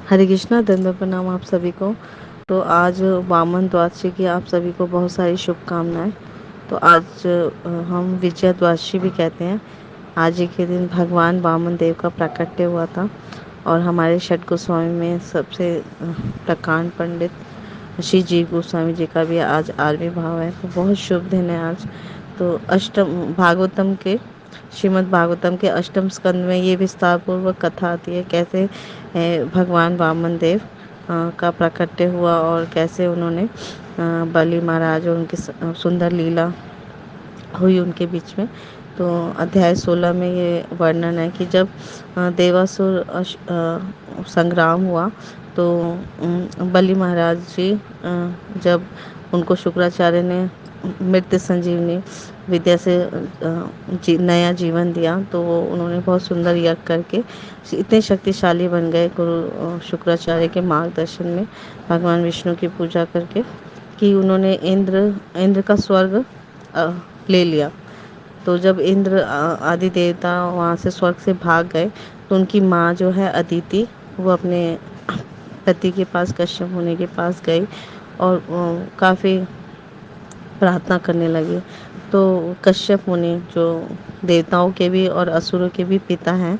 हरे कृष्णा, दंडवत प्रणाम आप सभी को। तो आज वामन द्वादशी की आप सभी को बहुत सारी शुभकामनाएं। तो आज हम विजया द्वादशी भी कहते हैं। आज ही के दिन भगवान वामन देव का प्राकट्य हुआ था और हमारे षट गोस्वामी में सबसे प्रकांड पंडित श्री जीव गोस्वामी जी का भी आज आविर्भाव है। तो बहुत शुभ दिन है आज। तो अष्टम भागवतम के श्रीमद् भागवतम के अष्टम स्कंद में ये विस्तार पूर्वक कथा आती है, कैसे भगवान वामन देव का प्राकट्य हुआ और कैसे उन्होंने बलि महाराज और उनकी सुंदर लीला हुई उनके बीच में। तो अध्याय 16 में ये वर्णन है कि जब देवासुर संग्राम हुआ तो बलि महाराज जी जब उनको शुक्राचार्य ने मृत्यु संजीवनी विद्या से नया जीवन दिया, तो वो उन्होंने बहुत सुंदर यज्ञ करके इतने शक्तिशाली बन गए गुरु शुक्राचार्य के मार्गदर्शन में, भगवान विष्णु की पूजा करके, कि उन्होंने इंद्र का स्वर्ग ले लिया। तो जब इंद्र आदि देवता वहाँ से स्वर्ग से भाग गए, तो उनकी माँ जो है अदिति, वो अपने पति के पास कश्यप मुनि के पास गई और काफ़ी प्रार्थना करने लगी। तो कश्यप मुनि जो देवताओं के भी और असुरों के भी पिता हैं,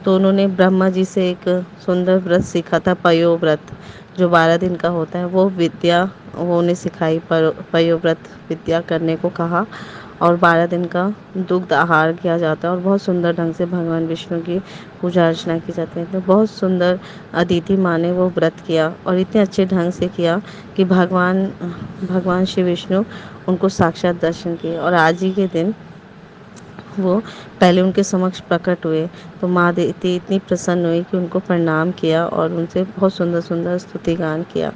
तो उन्होंने ब्रह्मा जी से एक सुंदर व्रत सीखा था, पयो व्रत, जो 12 दिन का होता है। वो विद्या वो उन्हें सिखाई, पयो व्रत विद्या करने को कहा। और 12 दिन का दुग्ध आहार किया जाता है और बहुत सुंदर ढंग से भगवान विष्णु की पूजा अर्चना की जाती है। तो बहुत सुंदर अदिति माँ ने वो व्रत किया और इतने अच्छे ढंग से किया कि भगवान भगवान श्री विष्णु उनको साक्षात दर्शन किए। और आज ही के दिन वो पहले उनके समक्ष प्रकट हुए, तो माँ देवी इतनी प्रसन्न हुई कि उनको प्रणाम किया और उनसे बहुत सुंदर सुंदर स्तुति गान किया।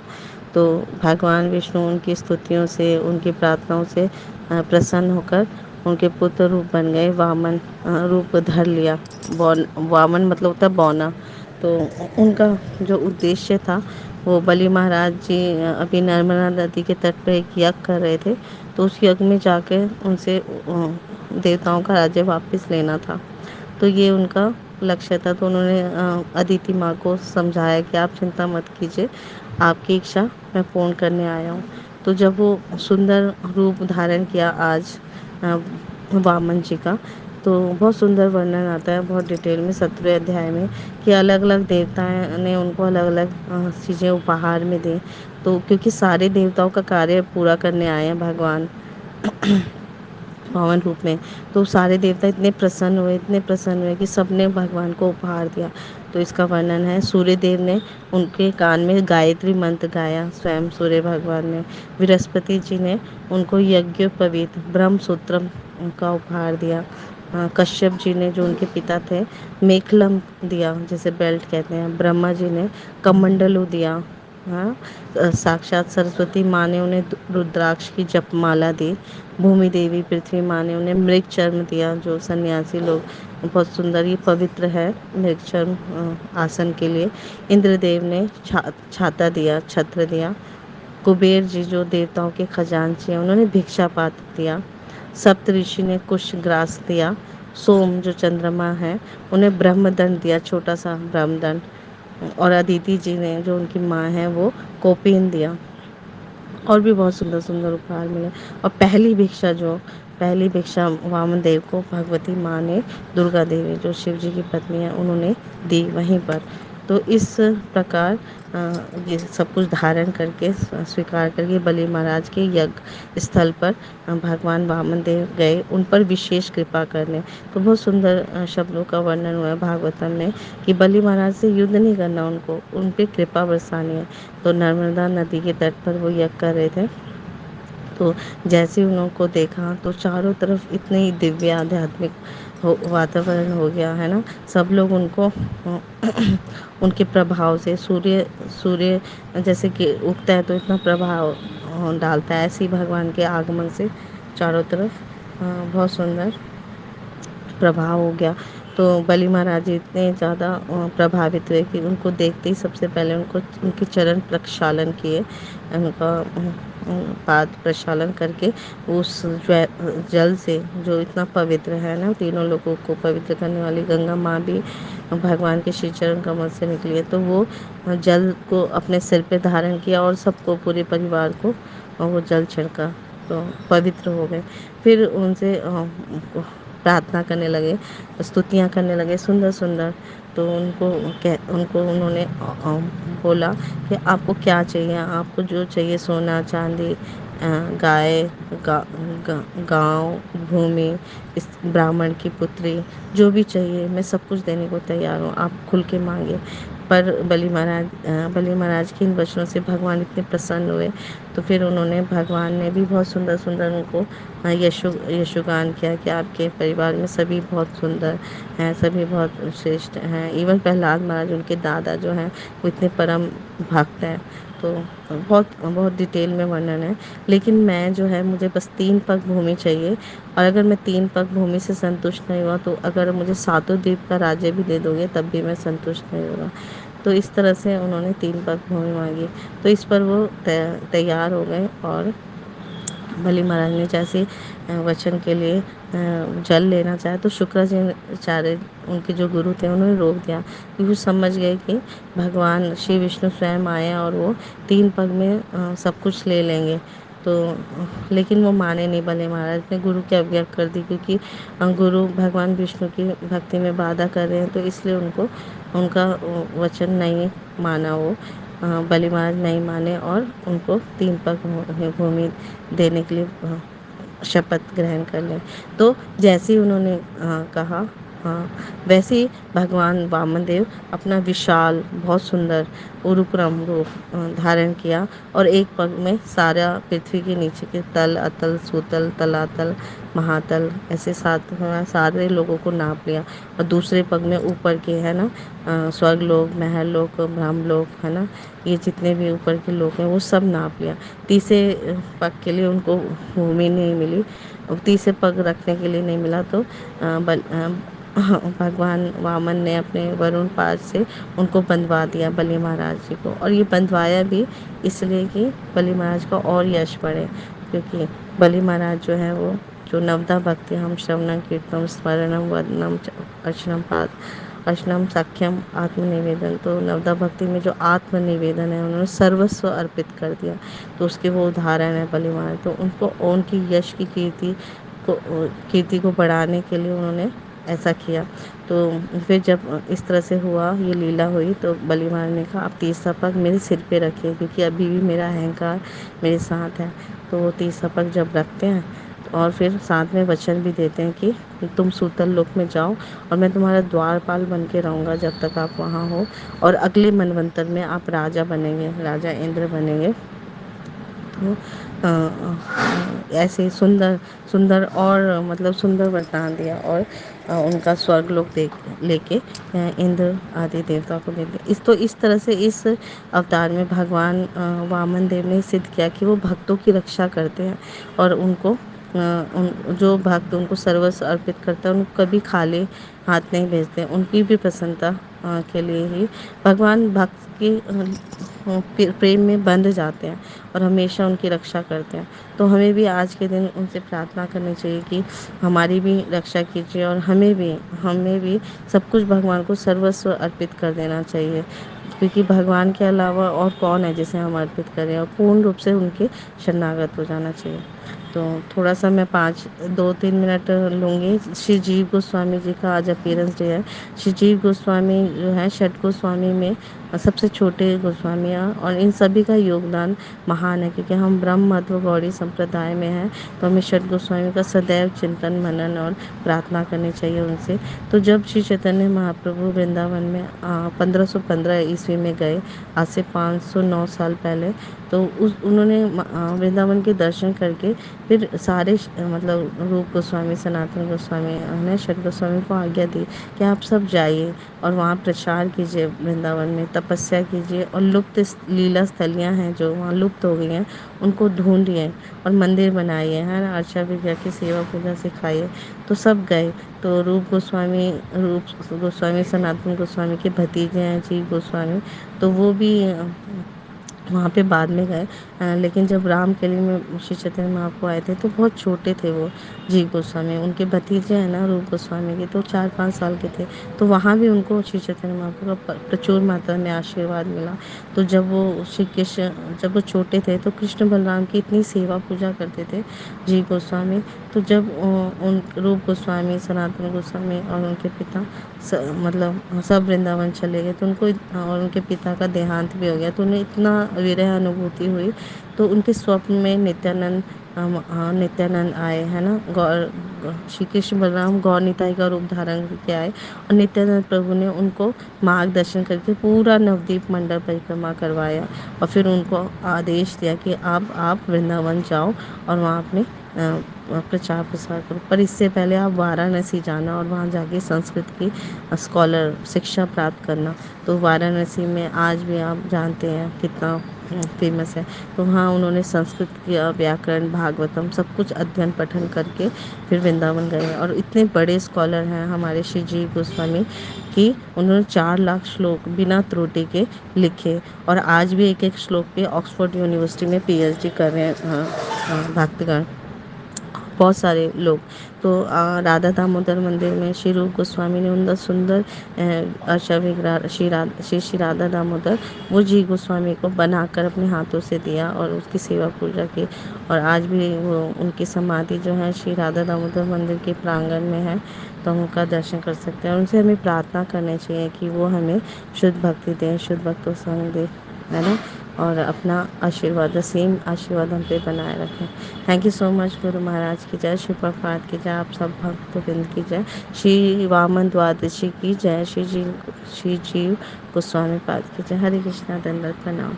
तो भगवान विष्णु उनकी स्तुतियों से, उनकी प्रार्थनाओं से प्रसन्न होकर उनके पुत्र रूप बन गए, वामन रूप धर लिया। वामन मतलब होता है बौना। तो उनका जो उद्देश्य था, वो बलि महाराज जी अभी नर्मदा नदी के तट पर एक यज्ञ कर रहे थे, तो उस यज्ञ में जाकर उनसे देवताओं का राज्य वापस लेना था। तो ये उनका लक्ष्य था। तो उन्होंने अदिति माँ को समझाया कि आप चिंता मत कीजिए, आपकी इच्छा मैं पूर्ण करने आया हूँ। तो जब वो सुंदर रूप धारण किया आज वामन जी का, तो बहुत सुंदर वर्णन आता है बहुत डिटेल में 17वें अध्याय में, कि अलग अलग देवता ने उनको अलग अलग चीज़ें उपहार में दी। तो क्योंकि सारे देवताओं का कार्य पूरा करने आए हैं भगवान वामन रूप में, तो सारे देवता इतने प्रसन्न हुए, इतने प्रसन्न हुए कि सबने भगवान को उपहार दिया। तो इसका वर्णन है, सूर्य देव ने उनके कान में गायत्री मंत्र गाया, स्वयं सूर्य भगवान ने। बृहस्पति जी ने उनको यज्ञोपवीत ब्रह्म सूत्रम का उपहार दिया। कश्यप जी ने, जो उनके पिता थे, मेखलम दिया, जैसे बेल्ट कहते हैं। ब्रह्मा जी ने कमंडलू दिया। हाँ, साक्षात सरस्वती माँ ने उन्हें रुद्राक्ष की जपमाला दी। भूमि देवी पृथ्वी माँ ने उन्हें मृग चर्म दिया, जो सन्यासी लोग, बहुत सुंदर, ये पवित्र है मृग चर्म आसन के लिए। इंद्रदेव ने छाता दिया, छत्र दिया। कुबेर जी जो देवताओं के खजांची हैं, उन्होंने भिक्षा पात्र दिया। सप्त ऋषि ने कुश ग्रास दिया। सोम जो चंद्रमा है, उन्हें ब्रह्मदंड दिया, छोटा सा ब्रह्मदंड। और अदिति जी ने, जो उनकी माँ है, वो कोपिन दिया। और भी बहुत सुंदर सुंदर उपहार मिले। और पहली भिक्षा वामन देव को भगवती माँ ने, दुर्गा देवी जो शिव जी की पत्नी है, उन्होंने दी वहीं पर। तो इस प्रकार ये सब कुछ धारण करके, स्वीकार करके बलि महाराज के यज्ञ स्थल पर भगवान वामन देव गए, उन पर विशेष कृपा करने। तो बहुत सुंदर शब्दों का वर्णन हुआ है भागवतम में, कि बलि महाराज से युद्ध नहीं करना, उनको उन पर कृपा बरसानी है। तो नर्मदा नदी के तट पर वो यज्ञ कर रहे थे। तो जैसे ही उनको देखा, तो चारों तरफ इतने ही दिव्य आध्यात्मिक वातावरण हो गया है ना। सब लोग उनको उनके प्रभाव से, सूर्य सूर्य जैसे कि उगता है तो इतना प्रभाव डालता है, ऐसे ही भगवान के आगमन से चारों तरफ बहुत सुंदर प्रभाव हो गया। तो बली महाराज जी इतने ज़्यादा प्रभावित हुए कि उनको देखते ही सबसे पहले उनको उनके चरण प्रक्षालन किए, उनका पाद प्रक्षालन करके उस जल से जो इतना पवित्र है ना, तीनों लोगों को पवित्र करने वाली गंगा माँ भी भगवान के श्री चरण कमल से निकली है, तो वो जल को अपने सिर पे धारण किया और सबको, पूरे परिवार को वो जल छिड़का, तो पवित्र हो गए। फिर उनसे प्रार्थना करने लगे, स्तुतियाँ करने लगे सुंदर सुंदर। तो उनको उन्होंने बोला कि आपको क्या चाहिए, आपको जो चाहिए, सोना चांदी, गाय, गा, गा, गाँव, भूमि, इस ब्राह्मण की पुत्री, जो भी चाहिए मैं सब कुछ देने को तैयार हूँ, आप खुल के मांगिए। पर बलि महाराज के इन वचनों से भगवान इतने प्रसन्न हुए, तो फिर उन्होंने, भगवान ने भी बहुत सुंदर सुंदर उनको यशोगान किया कि आपके परिवार में सभी बहुत सुंदर हैं, सभी बहुत श्रेष्ठ हैं। इवन प्रहलाद महाराज, उनके दादा जो हैं, वो इतने परम भक्त हैं। तो बहुत बहुत डिटेल में वर्णन है। लेकिन मैं जो है, मुझे बस 3 पग भूमि चाहिए, और अगर मैं 3 पग भूमि से संतुष्ट नहीं हुआ, तो अगर मुझे सातों द्वीप का राज्य भी दे दोगे तब भी मैं संतुष्ट नहीं होगा। तो इस तरह से उन्होंने 3 पग भूमि मांगी। तो इस पर वो तैयार हो गए, और बलि महाराज ने जैसे वचन के लिए जल लेना चाहा, तो शुक्राचार्य, उनके जो गुरु थे, उन्होंने रोक दिया, क्योंकि वो समझ गए कि भगवान श्री विष्णु स्वयं आए और वो 3 पग में सब कुछ ले लेंगे। तो लेकिन वो माने नहीं, बलि महाराज ने गुरु की अवज्ञा कर दी, क्योंकि गुरु भगवान विष्णु की भक्ति में बाधा कर रहे हैं, तो इसलिए उनको उनका वचन नहीं माना। वो बलि महाराज नहीं माने, और उनको 3 पग भूमि देने के लिए शपथ ग्रहण कर लें। तो जैसे ही उन्होंने कहा, वैसे ही भगवान वामन देव अपना विशाल, बहुत सुंदर उरुक्रम रूप धारण किया, और एक पग में सारा पृथ्वी के नीचे के तल, अतल, सुतल, तलातल, महातल, ऐसे सारे लोगों को नाप लिया। और दूसरे पग में ऊपर के, है ना, स्वर्ग लोक, महल लोक, ब्रह्म लोक, है ना, ये जितने भी ऊपर के लोग हैं, वो सब नाप लिया। तीसरे पग के लिए उनको भूमि नहीं मिली, तीसरे पग रखने के लिए नहीं मिला, तो भगवान वामन ने अपने वरुण पाद से उनको बंधवा दिया, बलि महाराज जी को। और ये बंधवाया भी इसलिए कि बलि महाराज का और यश बढ़े, क्योंकि बलि महाराज जो है, वो जो नवदा भक्ति, हम श्रवणम कीर्तनम स्मरणम वदनम अर्चनम पाद अर्चनम सख्यम आत्मनिवेदन, तो नवदा भक्ति में जो आत्मनिवेदन है, उन्होंने सर्वस्व अर्पित कर दिया, तो उसके वो उदाहरण है बलि महाराज। तो उनको उनकी यश की कीर्ति को बढ़ाने के लिए उन्होंने ऐसा किया। तो फिर जब इस तरह से हुआ, ये लीला हुई, तो बलि महाराज ने कहा, आप तीसरा पग मेरे सिर पे रखिए, क्योंकि अभी भी मेरा अहंकार मेरे साथ है। तो वो तीसरा पग जब रखते हैं, और फिर साथ में वचन भी देते हैं कि तुम सूतल लोक में जाओ, और मैं तुम्हारा द्वारपाल बन के रहूँगा जब तक आप वहाँ हो, और अगले मनवंतर में आप राजा बनेंगे, राजा इंद्र बनेंगे। तो ऐसे सुंदर सुंदर और मतलब सुंदर वरदान दिया, और उनका स्वर्ग लोक देख लेके इंद्र आदि देवता को मिलते। इस तरह से इस अवतार में भगवान वामन देव ने सिद्ध किया कि वो भक्तों की रक्षा करते हैं, और उनको जो भक्त उनको सर्वस्व अर्पित करता है, उनको कभी खाली हाथ नहीं भेजते। उनकी भी प्रसन्नता के लिए ही भगवान भक्त के प्रेम में बंध जाते हैं, और हमेशा उनकी रक्षा करते हैं। तो हमें भी आज के दिन उनसे प्रार्थना करनी चाहिए कि हमारी भी रक्षा कीजिए, और हमें भी सब कुछ भगवान को सर्वस्व अर्पित कर देना चाहिए, क्योंकि भगवान के अलावा और कौन है जिसे हम अर्पित करें, और पूर्ण रूप से उनके शरणागत हो जाना चाहिए। तो थोड़ा सा मैं 2-3 मिनट लूँगी। श्री जीव गोस्वामी जी का आज अपीयरेंस डे है। श्री जीव गोस्वामी जो है, षट गोस्वामी में सबसे छोटे गोस्वामी हैं, और इन सभी का योगदान महान है, क्योंकि हम ब्रह्म मध्व गौड़ी संप्रदाय में हैं। तो हमें षट गोस्वामी का सदैव चिंतन, मनन और प्रार्थना करनी चाहिए उनसे। तो जब श्री चैतन्य महाप्रभु वृंदावन में 1515 ईस्वी में गए, आज से 509 साल पहले, तो उन्होंने वृंदावन के दर्शन करके फिर सारे मतलब रूप गोस्वामी, सनातन गोस्वामी ने षट गोस्वामी को आज्ञा दी कि आप सब जाइए और वहाँ प्रचार कीजिए वृंदावन में। तपस्या कीजिए और लुप्त लीला स्थलियाँ हैं जो वहाँ लुप्त हो गई हैं, उनको ढूंढिए और मंदिर बनाइए, है ना, अर्चा विद्या की सेवा पूजा सिखाइए। तो सब गए। तो रूप गोस्वामी सनातन गोस्वामी के भतीजे हैं जीव गोस्वामी, तो वो भी वहाँ पे बाद में गए। लेकिन जब रामकली में श्री चैतन्य महाप्रभु आए थे तो बहुत छोटे थे वो जीव गोस्वामी। उनके भतीजे हैं ना रूप गोस्वामी के, तो 4-5 साल के थे। तो वहाँ भी उनको श्री चैतन्य महाप्रभु का प्रचुर मात्रा में आशीर्वाद मिला। तो जब वो छोटे थे तो कृष्ण बलराम की इतनी सेवा पूजा करते थे जीव गोस्वामी। तो जब उन रूप गोस्वामी, सनातन गोस्वामी और उनके पिता मतलब सब वृंदावन चले गए, तो और उनके पिता का देहांत भी हो गया, तो उन्हें इतना विरह अनुभूति हुई। तो उनके स्वप्न में नित्यानंद आए, है ना, गौर श्री कृष्ण बलराम गौर निताई का रूप धारण करके आए और नित्यानंद प्रभु ने उनको मार्गदर्शन करके पूरा नवदीप मंडल परिक्रमा करवाया और फिर उनको आदेश दिया कि अब आप वृंदावन जाओ और वहाँ अपने प्रचार प्रसार करो। पर इससे पहले आप वाराणसी जाना और वहाँ जाके संस्कृत की स्कॉलर शिक्षा प्राप्त करना। तो वाराणसी में आज भी आप जानते हैं कितना फेमस है। तो वहाँ उन्होंने संस्कृत किया, व्याकरण, भागवतम सब कुछ अध्ययन पठन करके फिर वृंदावन गए। और इतने बड़े स्कॉलर हैं हमारे श्री जीव गोस्वामी कि उन्होंने 4 लाख श्लोक बिना त्रुटि के लिखे और आज भी एक एक श्लोक पे ऑक्सफोर्ड यूनिवर्सिटी में पीएचडी कर रहे हैं भक्तगण, बहुत सारे लोग। तो राधा दामोदर मंदिर में श्री रूप गोस्वामी ने उनका सुंदर अर्चा विग्रह श्री राधा दामोदर वो जी गोस्वामी को बनाकर अपने हाथों से दिया और उसकी सेवा पूजा की। और आज भी वो उनकी समाधि जो है श्री राधा दामोदर मंदिर के प्रांगण में है, तो हम उनका दर्शन कर सकते हैं। उनसे हमें प्रार्थना करनी चाहिए कि वो हमें शुद्ध भक्ति दें, शुद्ध भक्तों संग दें, है ना, और अपना आशीर्वाद, असीम आशीर्वाद हम पे बनाए रखें। Thank you so much. Guru Maharaj की जय, श्री प्रभुपाद की जय, आप सब भक्तवृंद की जय, श्री वामन द्वादशी की जय, श्री जीव गोस्वामी पाद की जय। हरे कृष्णा, दंडवत प्रणाम।